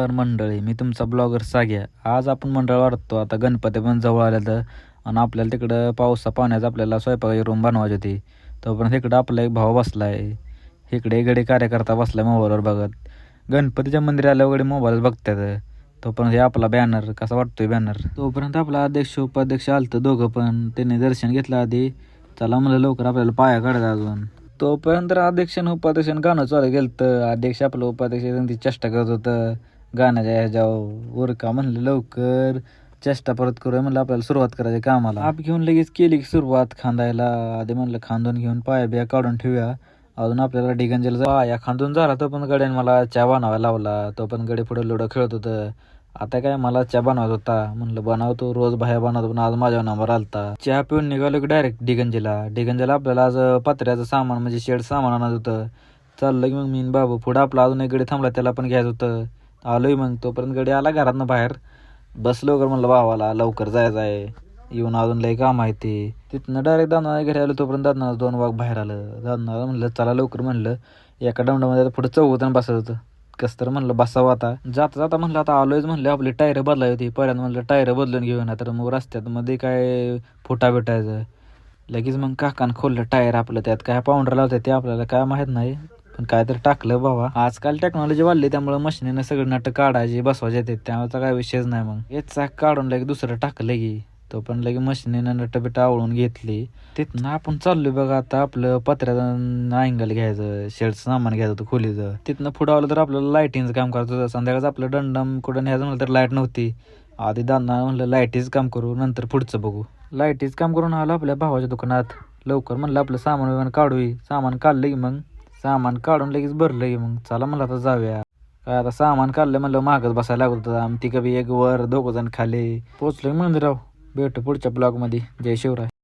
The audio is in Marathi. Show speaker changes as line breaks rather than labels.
नमस्कार मंडळी, मी तुमचा ब्लॉगर साग्या. आज आपण मंडळ वाढतो. आता गणपती पण जवळ आल्या तर आणि आपल्याला तिकडं पावसा पाण्याचं आपल्याला स्वयंपाकाची रूम बनवायची होती. तोपर्यंत इकडं आपला एक भाऊ बसला आहे. इकडे गडे कार्यकर्ता बसला मोबाईलवर बघत. गणपतीच्या मंदिर आल्या वगैरे मोबाईल बघतात. तोपर्यंत हे आपला बॅनर कसा वाटतोय बॅनर. तोपर्यंत आपला अध्यक्ष उपाध्यक्ष आलतं दोघं पण. त्यांनी दर्शन घेतलं आधी. चला म्हणलं लवकर आपल्याला पाया काढायचा अजून. तोपर्यंत अध्यक्ष उपाध्यक्षानं गाणं चालू केलं तर अध्यक्ष आपलं उपाध्यक्ष ती चेष्टा करत होतं गाण्याच्या ह्याच्यावर. उरका म्हणलं लवकर चेष्टा परत करूया म्हणलं आपल्याला सुरुवात करायची कामाला. आप घेऊन लगेच केली की सुरुवात खांदायला. आधी म्हणलं खांदून घेऊन पाया बिया काढून ठेवूया. अजून आपल्याला डिगंजला पाया खांदून झाला तो पण गड्याने मला चहा बनवायला लावला. तो पण गडे पुढे लुडो खेळत होतं. आता काय मला चहा बनवायचा होता. म्हणलं बनवतो रोज बाहेर बनवतो पण आज माझ्या नंबर आलता. चहा पिऊन निघालो की डायरेक्ट डिगंजीला आपल्याला आज पत्र्याचं सामान म्हणजे शेड सामान आणायचं होतं. चाललं की मग मी बाबू पुढं आपला अजून एक गडी थांबला त्याला पण घ्यायचं होतं. आलोय मग तोपर्यंत गडी आला घरातनं बाहेर. बस लवकर म्हणलं भावाला लवकर जायचं आहे. येऊन अजून लई काम आहे ते. तिथनं डायरेक्ट दादा घरी आलो तोपर्यंत दादा 2 वाघ बाहेर आलं. दादा म्हणलं चला लवकर म्हणलं. एका दंडामध्ये पुढं 4 बसत होतं. कसं तर म्हणलं बसावं आता. जाता जाता म्हणलं आता आलोयच म्हणलं आपली टायरं बदलाय होती. पहिल्यांदा म्हणलं टायरं बदलून घेऊन तर मग रस्त्यात मध्ये काय फुटा भेटायचं. लगेच मग काकानं खोललं टायर आपलं. त्यात काय पाऊंडर लावतात ते आपल्याला काय माहीत नाही. पण काय तर टाकलं बाबा. आजकाल टेक्नॉलॉजी वाढली त्यामुळे मशिनीनं सगळं नट काढायची बसवायचे येते. त्यामुळे काय विषयच नाही. मग हे चाक काढून लगे दुसरं टाकलं की तो पण लगे मशिनीनं नट बिट आवळून घेतली. तिथनं आपण चाललोय बघा आता आपलं पत्र्याचं अँगल घ्यायचं. शेडचं सामान घ्यायचं होतं खोलीचं. तिथनं पुढं आलं तर आपल्याला लाईटिंगचं काम करायचं होतं. संध्याकाळचं आपलं दंडम कुठं न्यायचं म्हणलं तर लाईट नव्हती. आधी दादा म्हणलं लाईटीचं काम करू नंतर पुढचं बघू. लाईटीचं काम करून आलं आपल्या भावाच्या दुकानात. लवकर म्हणलं आपलं सामान विमान काढूया. सामान काढलं की मग सामान काढून लगेच भरलं की मग चला म्हणलं आता जाऊया. काय आता सामान काढलं म्हणलं मागच बसायला लागत होतं. आम्ही ती कधी एक वर 2 जण खाली पोचलो मंदिराव. भेटू पुढच्या ब्लॉगमध्ये. जय शिवराय.